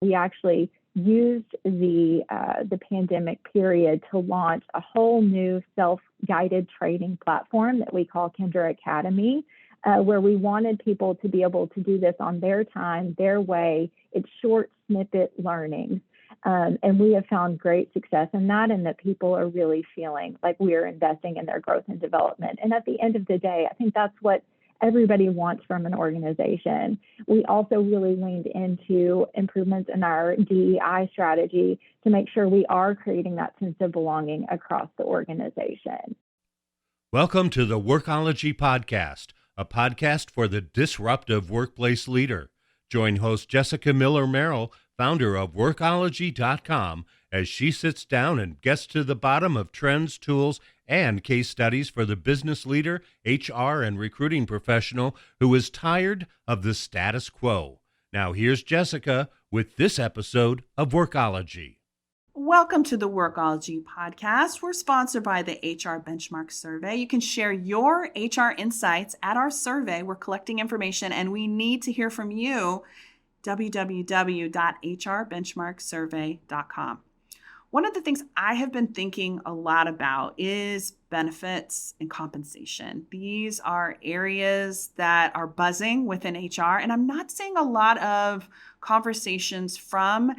We actually used the pandemic period to launch a whole new self-guided training platform that we call Kendra Academy, where we wanted people to be able to do this on their time, their way. It's short snippet learning. And we have found great success in that, and that people are really feeling like we are investing in their growth and development. And at the end of the day, I think that's what everybody wants from an organization. We also really leaned into improvements in our DEI strategy to make sure we are creating that sense of belonging across the organization. Welcome to the Workology podcast, a podcast for the disruptive workplace leader. Join host Jessica Miller-Merrill, founder of Workology.com, as she sits down and gets to the bottom of trends, tools, and case studies for the business leader, HR, and recruiting professional who is tired of the status quo. Now here's Jessica with this episode of Workology. Welcome to the Workology podcast. We're sponsored by the HR Benchmark Survey. You can share your HR insights at our survey. We're collecting information and we need to hear from you. www.hrbenchmarksurvey.com. One of the things I have been thinking a lot about is benefits and compensation. These are areas that are buzzing within HR, and I'm not seeing a lot of conversations from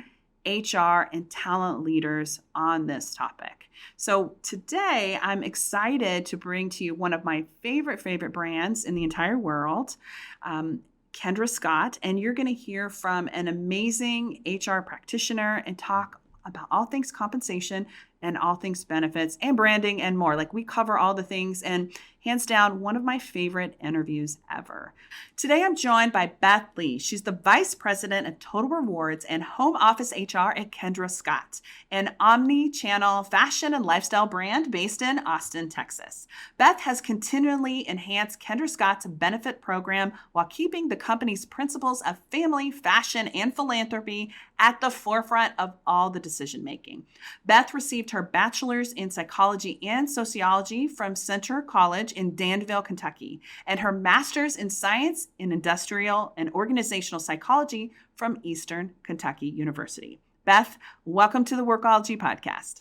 HR and talent leaders on this topic. So today I'm excited to bring to you one of my favorite brands in the entire world, Kendra Scott, and you're going to hear from an amazing HR practitioner and talk about all things compensation and all things benefits and branding and more. Like, we cover all the things, and hands down, one of my favorite interviews ever. Today, I'm joined by Beth Ley. She's the Vice President of Total Rewards and Home Office HR at Kendra Scott, an omni-channel fashion and lifestyle brand based in Austin, Texas. Beth has continually enhanced Kendra Scott's benefit program while keeping the company's principles of family, fashion, and philanthropy at the forefront of all the decision-making. Beth received her Bachelor's in Psychology and Sociology from Center College in Danville, Kentucky, and her Master's in Science in Industrial and Organizational Psychology from Eastern Kentucky University. Beth, welcome to the Workology podcast.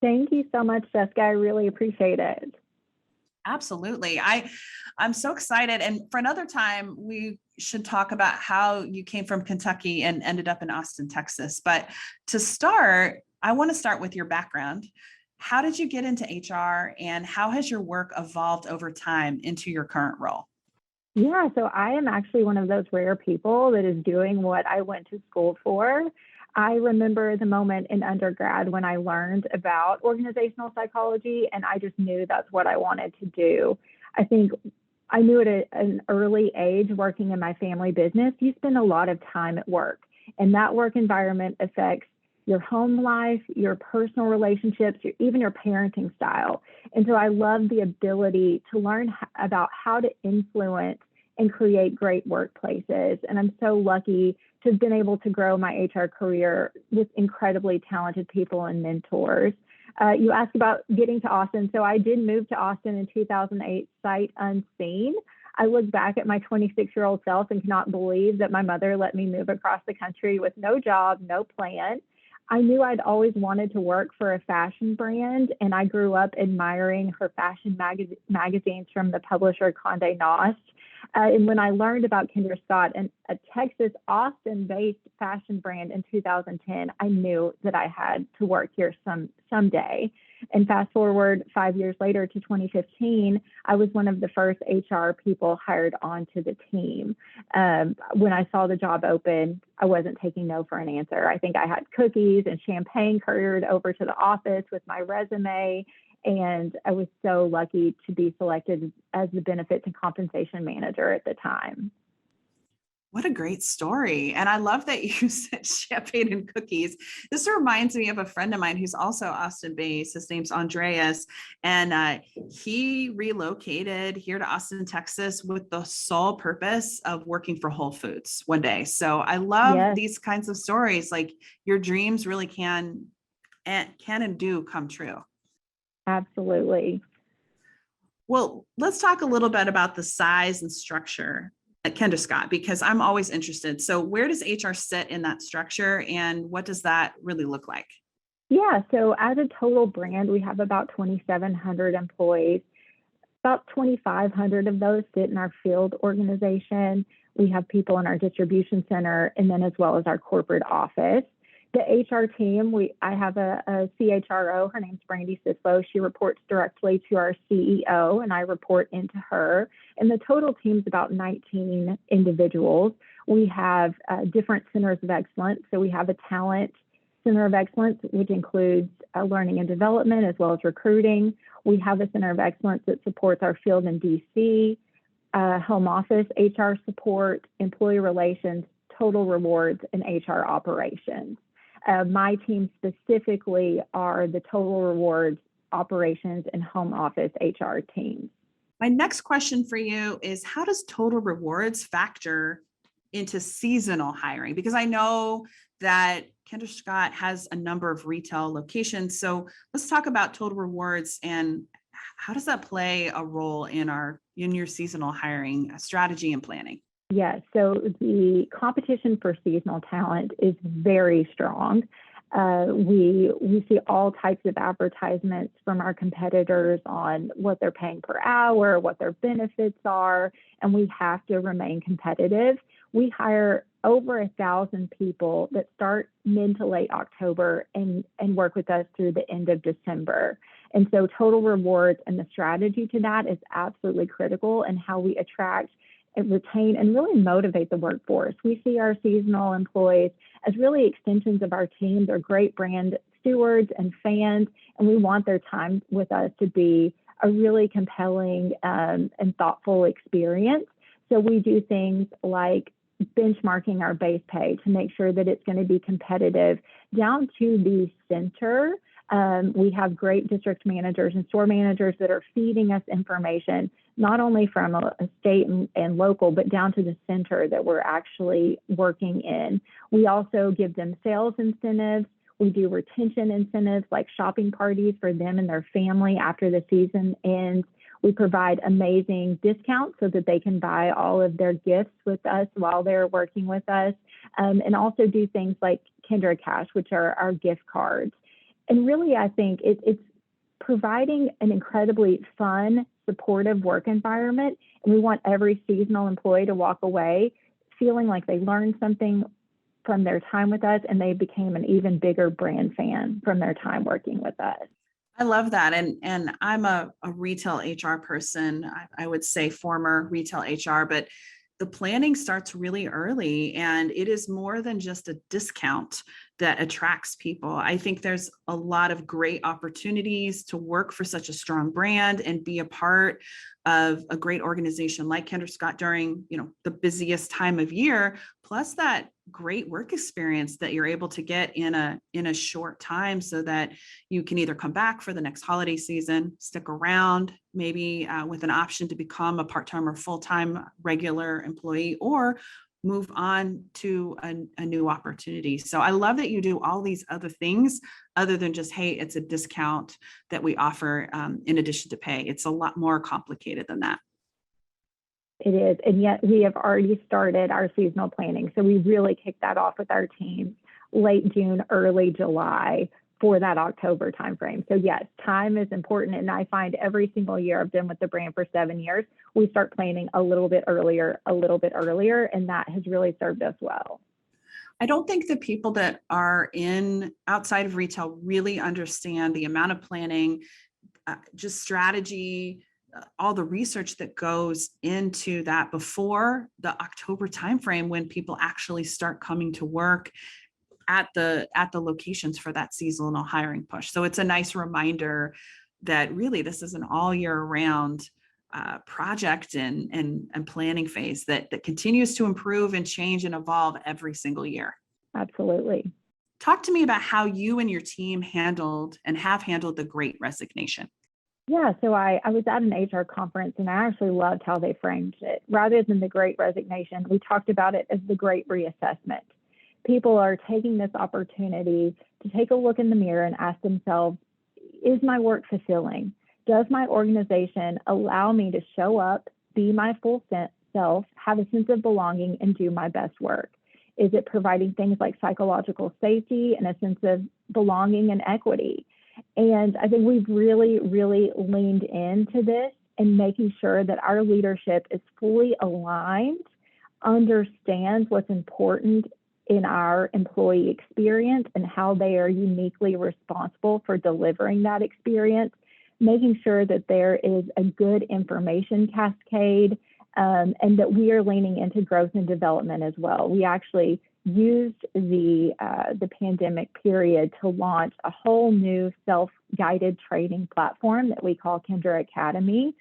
Thank you so much, Jessica. I really appreciate it. Absolutely. I'm so excited. And for another time, we should talk about how you came from Kentucky and ended up in Austin, Texas. But to start, I want to start with your background. How did you get into HR, and how has your work evolved over time into your current role? Yeah, so I am actually one of those rare people that is doing what I went to school for. I remember the moment in undergrad when I learned about organizational psychology, and I just knew that's what I wanted to do. I think I knew at an early age, working in my family business, you spend a lot of time at work, and that work environment affects your home life, your personal relationships, even your parenting style. And so I love the ability to learn about how to influence and create great workplaces. And I'm so lucky to have been able to grow my HR career with incredibly talented people and mentors. You asked about getting to Austin. So I did move to Austin in 2008, sight unseen. I look back at my 26-year-old self and cannot believe that my mother let me move across the country with no job, no plan. I knew I'd always wanted to work for a fashion brand, and I grew up admiring her fashion magazines from the publisher Condé Nast. And when I learned about Kendra Scott and a Texas, Austin-based fashion brand in 2010, I knew that I had to work here someday. And fast forward 5 years later to 2015, I was one of the first HR people hired onto the team. When I saw the job open, I wasn't taking no for an answer. I think I had cookies and champagne couriered over to the office with my resume. And I was so lucky to be selected as the benefits and compensation manager at the time. What a great story. And I love that you said champagne and cookies. This reminds me of a friend of mine who's also Austin based. His name's Andreas. And he relocated here to Austin, Texas with the sole purpose of working for Whole Foods one day. So I love these kinds of stories. Like, your dreams really can and do come true. Absolutely. Well, let's talk a little bit about the size and structure Kendra Scott, because I'm always interested. So where does HR sit in that structure, and what does that really look like? Yeah, so as a total brand, we have about 2,700 employees. About 2,500 of those sit in our field organization. We have people in our distribution center, and then as well as our corporate office. The HR team, I have a CHRO. Her name's Brandy Sislo. She reports directly to our CEO, and I report into her. And the total team's about 19 individuals. We have different centers of excellence. So we have a talent center of excellence, which includes learning and development as well as recruiting. We have a center of excellence that supports our field in DC, home office, HR support, employee relations, total rewards, and HR operations. My team specifically are the total rewards, operations, and home office HR teams. My next question for you is, how does total rewards factor into seasonal hiring? Because I know that Kendra Scott has a number of retail locations. So let's talk about total rewards and how does that play a role in your seasonal hiring strategy and planning? Yes, so the competition for seasonal talent is very strong. We see all types of advertisements from our competitors on what they're paying per hour, what their benefits are, and we have to remain competitive. We hire over 1,000 people that start mid to late October and work with us through the end of December. And so total rewards and the strategy to that is absolutely critical in how we attract and retain and really motivate the workforce. We see our seasonal employees as really extensions of our team. They're great brand stewards and fans, and we want their time with us to be a really compelling and thoughtful experience. So we do things like benchmarking our base pay to make sure that it's going to be competitive down to the center. We have great district managers and store managers that are feeding us information, not only from a state and local, but down to the center that we're actually working in. We also give them sales incentives. We do retention incentives like shopping parties for them and their family after the season ends. We provide amazing discounts so that they can buy all of their gifts with us while they're working with us, and also do things like Kendra Cash, which are our gift cards. And really, I think it's providing an incredibly fun, supportive work environment. And we want every seasonal employee to walk away feeling like they learned something from their time with us and they became an even bigger brand fan from their time working with us. I love that. And I'm a retail HR person. I would say former retail HR, but the planning starts really early, and it is more than just a discount that attracts people. I think there's a lot of great opportunities to work for such a strong brand and be a part of a great organization like Kendra Scott during, the busiest time of year, plus that great work experience that you're able to get in a short time so that you can either come back for the next holiday season, stick around, maybe with an option to become a part-time or full-time regular employee, or move on to a new opportunity. So I love that you do all these other things other than just, hey, it's a discount that we offer in addition to pay. It's a lot more complicated than that. It is, and yet we have already started our seasonal planning. So we really kicked that off with our teams late June, early July for that October timeframe. So yes, time is important. And I find every single year I've been with the brand for 7 years, we start planning a little bit earlier, and that has really served us well. I don't think the people that are outside of retail really understand the amount of planning, just strategy, all the research that goes into that before the October timeframe when people actually start coming to work at the locations for that seasonal hiring push. So it's a nice reminder that really this is an all year round project and planning phase that continues to improve and change and evolve every single year. Absolutely. Talk to me about how you and your team handled and have handled the Great Resignation. Yeah, so I was at an HR conference and I actually loved how they framed it. Rather than the Great Resignation, we talked about it as the Great Reassessment. People are taking this opportunity to take a look in the mirror and ask themselves, is my work fulfilling? Does my organization allow me to show up, be my full myself, have a sense of belonging, and do my best work? Is it providing things like psychological safety and a sense of belonging and equity? And I think we've really, really leaned into this and making sure that our leadership is fully aligned, understands what's important in our employee experience and how they are uniquely responsible for delivering that experience, making sure that there is a good information cascade, and that we are leaning into growth and development as well. We actually used the pandemic period to launch a whole new self-guided training platform that we call Kendra Academy,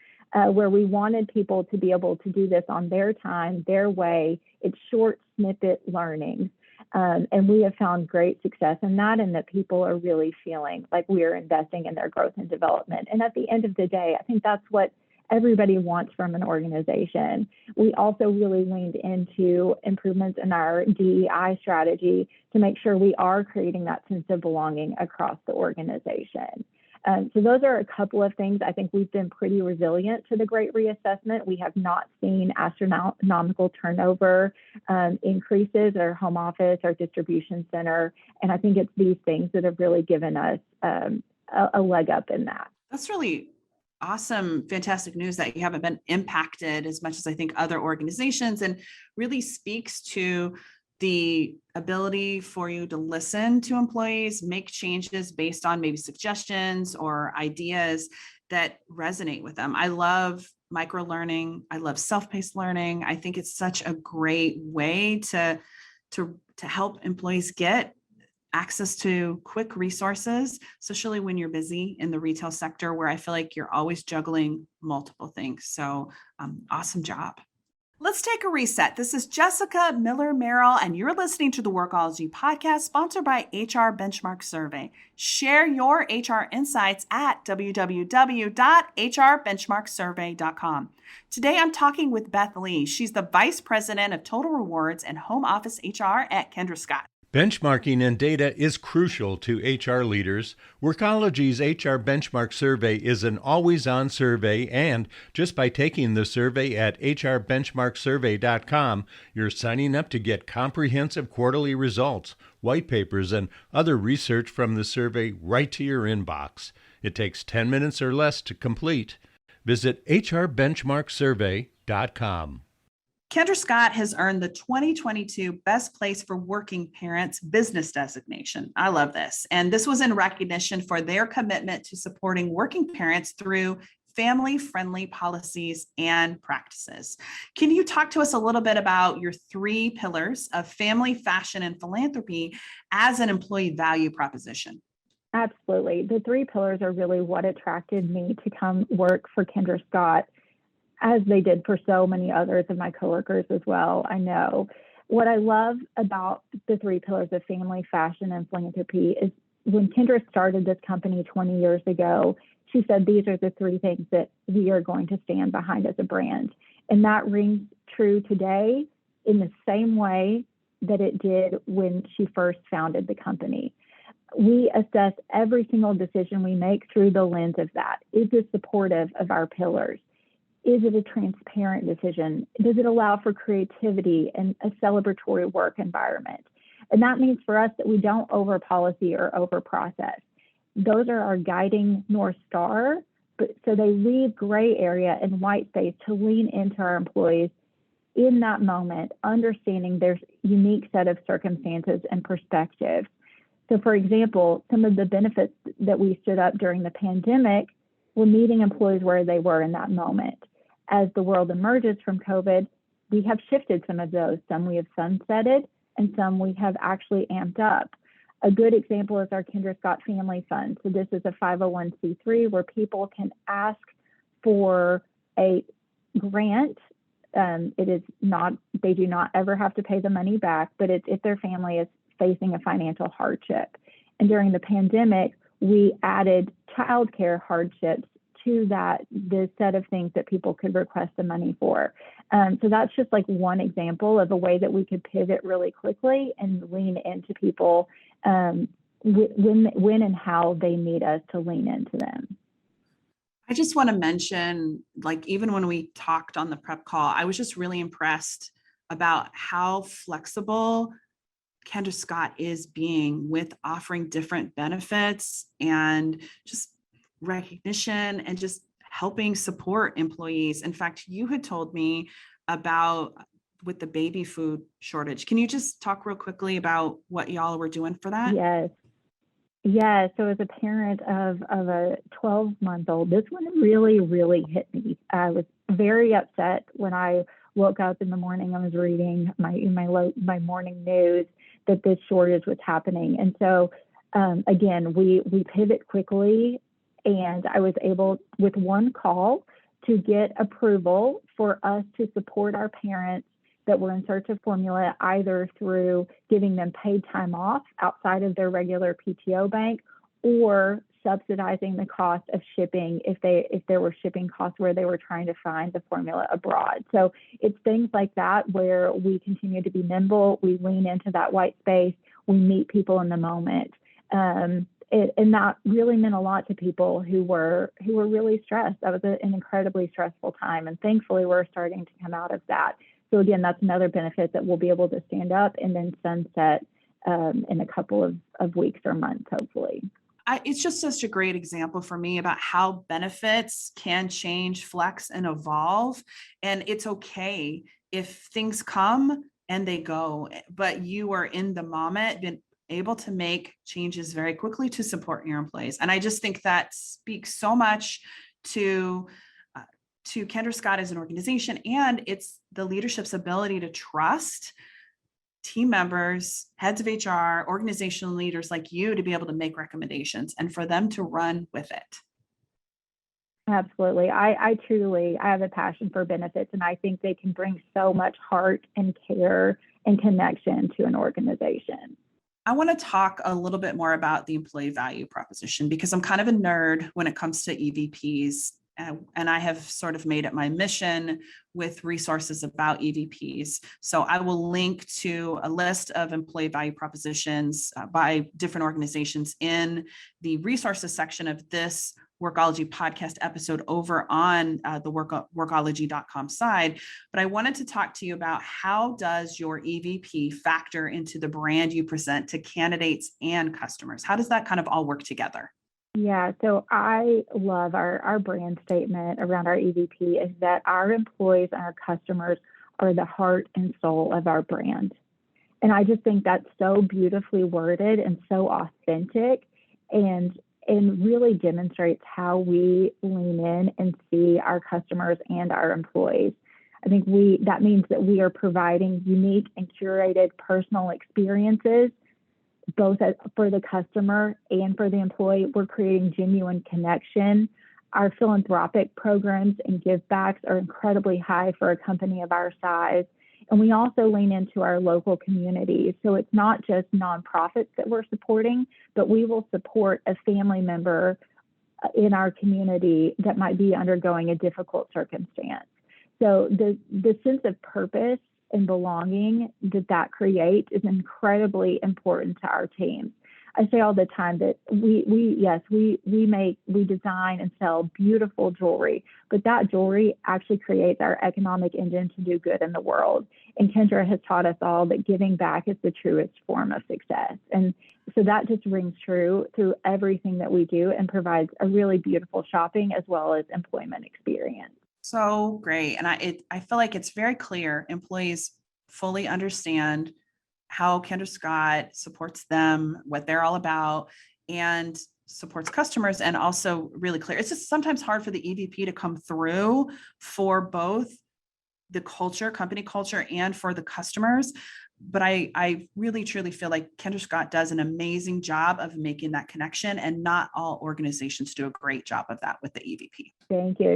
where we wanted people to be able to do this on their time, their way. It's short snippet learning. And we have found great success in that, and that people are really feeling like we are investing in their growth and development. And at the end of the day, I think that's what everybody wants from an organization. We also really leaned into improvements in our DEI strategy to make sure we are creating that sense of belonging across the organization. So those are a couple of things. I think we've been pretty resilient to the Great Reassessment. We have not seen astronomical turnover increases at our home office, our distribution center. And I think it's these things that have really given us a leg up in that. That's really awesome, fantastic news that you haven't been impacted as much as I think other organizations, and really speaks to the ability for you to listen to employees, make changes based on maybe suggestions or ideas that resonate with them. I love micro learning. I love self-paced learning. I think it's such a great way to help employees get access to quick resources, especially when you're busy in the retail sector, where I feel like you're always juggling multiple things. So awesome job. Let's take a reset. This is Jessica Miller Merrill, and you're listening to the Workology podcast, sponsored by HR Benchmark Survey. Share your HR insights at www.hrbenchmarksurvey.com. Today, I'm talking with Beth Ley. She's the Vice President of Total Rewards and Home Office HR at Kendra Scott. Benchmarking and data is crucial to HR leaders. Workology's HR Benchmark Survey is an always-on survey, and just by taking the survey at hrbenchmarksurvey.com, you're signing up to get comprehensive quarterly results, white papers, and other research from the survey right to your inbox. It takes 10 minutes or less to complete. Visit hrbenchmarksurvey.com. Kendra Scott has earned the 2022 Best Place for Working Parents business designation. I love this. And this was in recognition for their commitment to supporting working parents through family-friendly policies and practices. Can you talk to us a little bit about your three pillars of family, fashion, and philanthropy as an employee value proposition? Absolutely. The three pillars are really what attracted me to come work for Kendra Scott, as they did for so many others of my coworkers as well. I know what I love about the three pillars of family, fashion, and philanthropy is when Kendra started this company 20 years ago, she said, these are the three things that we are going to stand behind as a brand. And that rings true today in the same way that it did when she first founded the company. We assess every single decision we make through the lens of that. Is it supportive of our pillars? Is it a transparent decision? Does it allow for creativity and a celebratory work environment? And that means for us that we don't over policy or over process. Those are our guiding North Star, but so they leave gray area and white space to lean into our employees in that moment, understanding their unique set of circumstances and perspectives. So for example, some of the benefits that we stood up during the pandemic were meeting employees where they were in that moment. As the world emerges from COVID, we have shifted some of those. Some we have sunsetted, and some we have actually amped up. A good example is our Kendra Scott Family Fund. So this is a 501c3 where people can ask for a grant. It is not, they do not ever have to pay the money back, but it's if their family is facing a financial hardship. And during the pandemic, we added childcare hardships to that, the set of things that people could request the money for. So that's just like one example of a way that we could pivot really quickly and lean into people when and how they need us to lean into them. I just want to mention, like, even when we talked on the prep call, I was just really impressed about how flexible Kendra Scott is being with offering different benefits and just recognition and just helping support employees. In fact, you had told me about with the baby food shortage. Can you just talk real quickly about what y'all were doing for that? Yes. Yeah, so as a parent of a 12-month-old, this one really, really hit me. I was very upset when I woke up in the morning. I was reading my morning news that this shortage was happening, and so again, we pivot quickly, and I was able with one call to get approval for us to support our parents that were in search of formula, either through giving them paid time off outside of their regular PTO bank or subsidizing the cost of shipping if there were shipping costs where they were trying to find the formula abroad. So it's things like that where we continue to be nimble, we lean into that white space, we meet people in the moment. And that really meant a lot to people who were really stressed. That was an incredibly stressful time. And thankfully, we're starting to come out of that. So again, that's another benefit that we'll be able to stand up and then sunset in a couple of weeks or months, hopefully. It's just such a great example for me about how benefits can change, flex, and evolve. And it's okay if things come and they go, but you are in the moment, been able to make changes very quickly to support your employees. And I just think that speaks so much to Kendra Scott as an organization, and it's the leadership's ability to trust team members, heads of HR, organizational leaders like you to be able to make recommendations and for them to run with it. Absolutely. I have a passion for benefits, and I think they can bring so much heart and care and connection to an organization. I want to talk a little bit more about the employee value proposition because I'm kind of a nerd when it comes to EVPs. And I have sort of made it my mission with resources about EVPs. So I will link to a list of employee value propositions by different organizations in the resources section of this Workology podcast episode over on the workology.com side. But I wanted to talk to you about how does your EVP factor into the brand you present to candidates and customers? How does that kind of all work together? Yeah, so I love our brand statement around our EVP is that our employees and our customers are the heart and soul of our brand. And I just think that's so beautifully worded and so authentic and really demonstrates how we lean in and see our customers and our employees. I think that means that we are providing unique and curated personal experiences both for the customer and for the employee. We're creating genuine connection. Our philanthropic programs and give backs are incredibly high for a company of our size. And we also lean into our local communities. So it's not just nonprofits that we're supporting, but we will support a family member in our community that might be undergoing a difficult circumstance. So the sense of purpose and belonging that creates is incredibly important to our teams. I say all the time that we design and sell beautiful jewelry, but that jewelry actually creates our economic engine to do good in the world. And Kendra has taught us all that giving back is the truest form of success. And so that just rings true through everything that we do and provides a really beautiful shopping as well as employment experience. So great. And I feel like it's very clear employees fully understand how Kendra Scott supports them, what they're all about, and supports customers, and also really clear. It's just sometimes hard for the EVP to come through for both the culture, company culture, and for the customers. But I really, truly feel like Kendra Scott does an amazing job of making that connection, and not all organizations do a great job of that with the EVP. Thank you.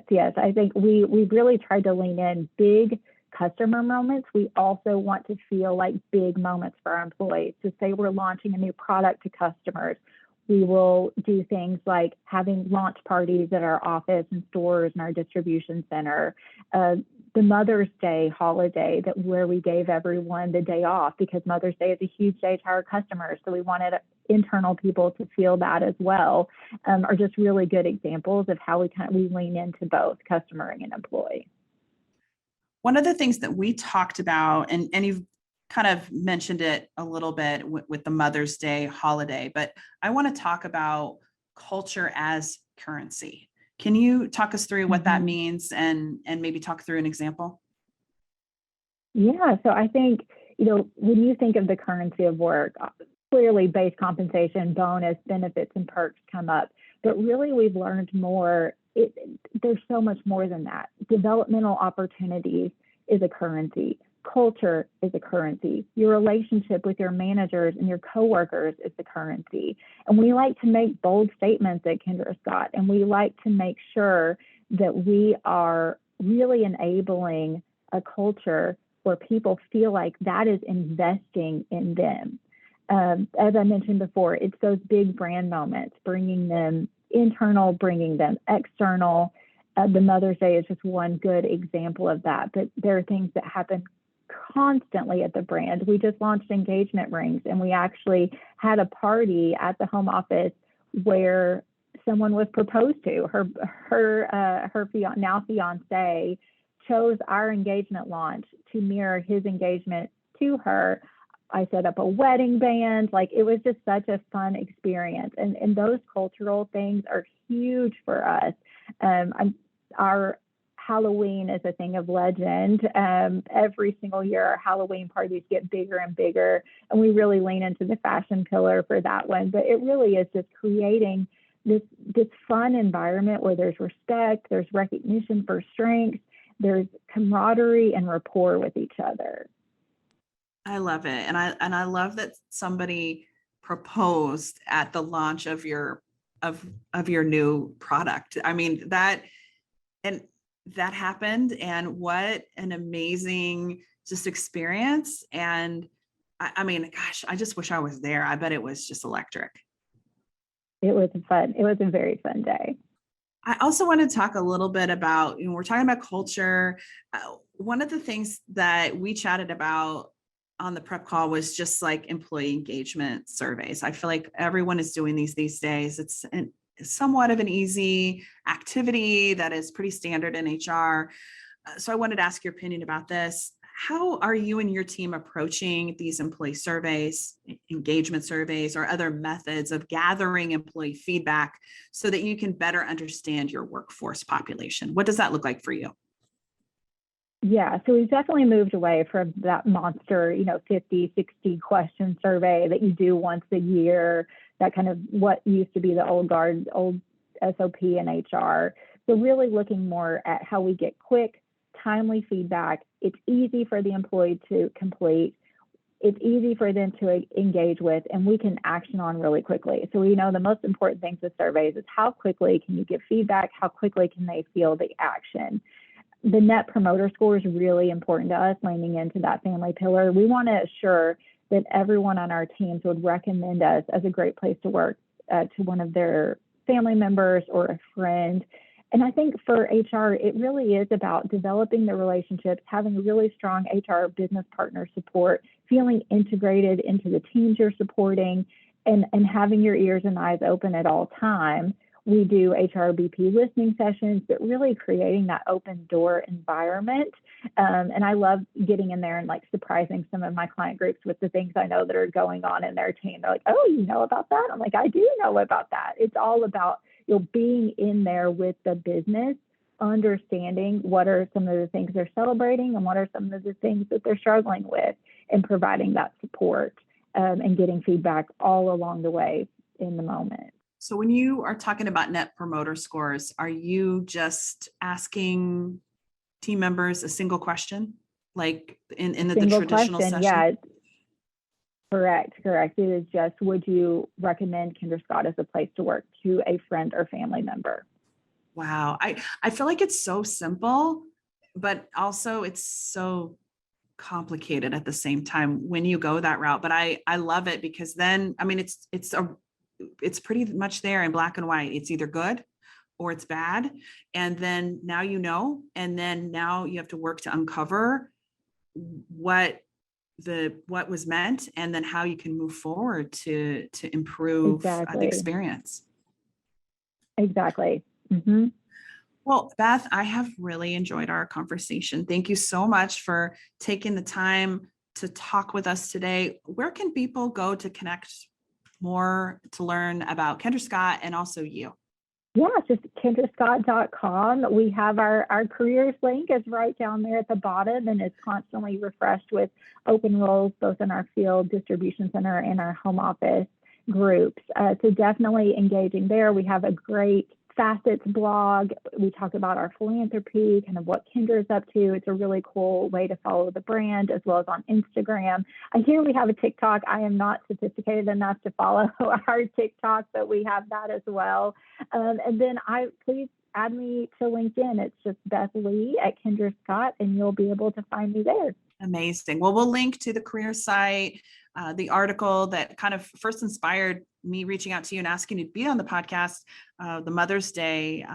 Yes. I think we've really tried to lean in big customer moments. We also want to feel like big moments for our employees. To say we're launching a new product to customers, we will do things like having launch parties at our office and stores and our distribution center. The Mother's Day holiday where we gave everyone the day off because Mother's Day is a huge day to our customers. So we wanted internal people to feel that as well, are just really good examples of how we lean into both customer and employee. One of the things that we talked about, and you've kind of mentioned it a little bit with the Mother's Day holiday, but I want to talk about culture as currency. Can you talk us through what that means and maybe talk through an example? Yeah, so I think, when you think of the currency of work, clearly base compensation, bonus, benefits, and perks come up. But really, we've learned more. There's so much more than that. Developmental opportunities is a currency. Culture is a currency. Your relationship with your managers and your coworkers is the currency. And we like to make bold statements at Kendra Scott, and we like to make sure that we are really enabling a culture where people feel like that is investing in them. As I mentioned before, it's those big brand moments, bringing them internal, bringing them external. The Mother's Day is just one good example of that, but there are things that happen constantly at the brand. We just launched engagement rings, and we actually had a party at the home office where someone was proposed to. Her now fiance chose our engagement launch to mirror his engagement to her. I set up a wedding band. It was just such a fun experience. And those cultural things are huge for us. Our Halloween is a thing of legend. Every single year, our Halloween parties get bigger and bigger, and we really lean into the fashion pillar for that one. But it really is just creating this fun environment where there's respect, there's recognition for strengths, there's camaraderie and rapport with each other. I love it. And I love that somebody proposed at the launch of your new product. I mean, that happened, and what an amazing just experience. And I mean, gosh, I just wish I was there. I bet it was just electric. It was a very fun day. I also want to talk a little bit about, we're talking about culture. One of the things that we chatted about on the prep call was just like employee engagement surveys. I feel like everyone is doing these days. It's somewhat of an easy activity that is pretty standard in HR. So I wanted to ask your opinion about this. How are you and your team approaching these employee surveys, engagement surveys, or other methods of gathering employee feedback so that you can better understand your workforce population? What does that look like for you? Yeah, so we've definitely moved away from that monster, 50, 60 question survey that you do once a year, that kind of what used to be the old SOP in HR. So really looking more at how we get quick, timely feedback. It's easy for the employee to complete. It's easy for them to engage with, and we can action on really quickly. So we know the most important things with surveys is how quickly can you give feedback? How quickly can they feel the action? The net promoter score is really important to us, leaning into that family pillar. We want to assure that everyone on our teams would recommend us as a great place to work to one of their family members or a friend. And I think for HR, it really is about developing the relationships, having really strong HR business partner support, feeling integrated into the teams you're supporting, and having your ears and eyes open at all times. We do HRBP listening sessions, but really creating that open door environment. And I love getting in there and surprising some of my client groups with the things I know that are going on in their team. They're like, oh, you know about that? I'm like, I do know about that. It's all about being in there with the business, understanding what are some of the things they're celebrating and what are some of the things that they're struggling with, and providing that support and getting feedback all along the way in the moment. So when you are talking about net promoter scores, are you just asking team members a single question, like in the traditional session? Yeah, correct. It is just, would you recommend Kendra Scott as a place to work to a friend or family member? Wow. I feel like it's so simple, but also it's so complicated at the same time when you go that route. But I love it, because then, I mean, it's pretty much there in black and white. It's either good or it's bad. And then now and then now you have to work to uncover what what was meant, and then how you can move forward to improve the Exactly. experience. Exactly. Mm-hmm. Well, Beth, I have really enjoyed our conversation. Thank you so much for taking the time to talk with us today. Where can people go to connect more, to learn about Kendra Scott and also you? Yeah, just kendrascott.com. We have our careers link is right down there at the bottom, and it's constantly refreshed with open roles, both in our field distribution center and our home office groups. So definitely engaging there. We have a great facets blog. We talk about our philanthropy, kind of what Kendra is up to. It's a really cool way to follow the brand, as well as on Instagram. I hear we have a TikTok. I am not sophisticated enough to follow our TikTok, but we have that as well. And then please add me to LinkedIn. It's just Beth Ley at Kendra Scott, and you'll be able to find me there. Amazing. Well, we'll link to the career site, the article that kind of first inspired me reaching out to you and asking you to be on the podcast, the Mother's Day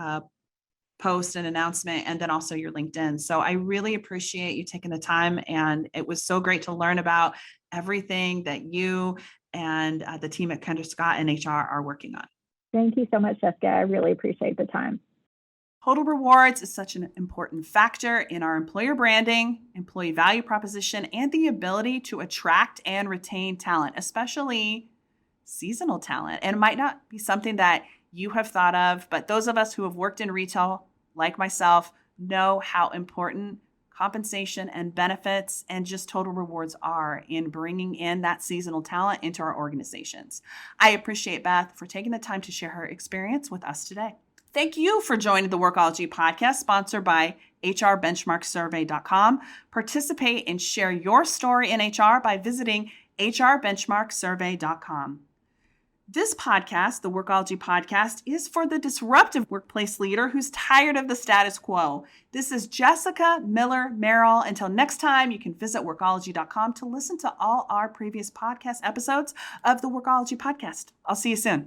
post and announcement, and then also your LinkedIn. So I really appreciate you taking the time, and it was so great to learn about everything that you and the team at Kendra Scott and HR are working on. Thank you so much, Jessica. I really appreciate the time. Total rewards is such an important factor in our employer branding, employee value proposition, and the ability to attract and retain talent, especially seasonal talent. And it might not be something that you have thought of, but those of us who have worked in retail, like myself, know how important compensation and benefits and just total rewards are in bringing in that seasonal talent into our organizations. I appreciate Beth for taking the time to share her experience with us today. Thank you for joining the Workology podcast, sponsored by HRBenchmarkSurvey.com. Participate and share your story in HR by visiting HRBenchmarkSurvey.com. This podcast, the Workology podcast, is for the disruptive workplace leader who's tired of the status quo. This is Jessica Miller Merrill. Until next time, you can visit Workology.com to listen to all our previous podcast episodes of the Workology podcast. I'll see you soon.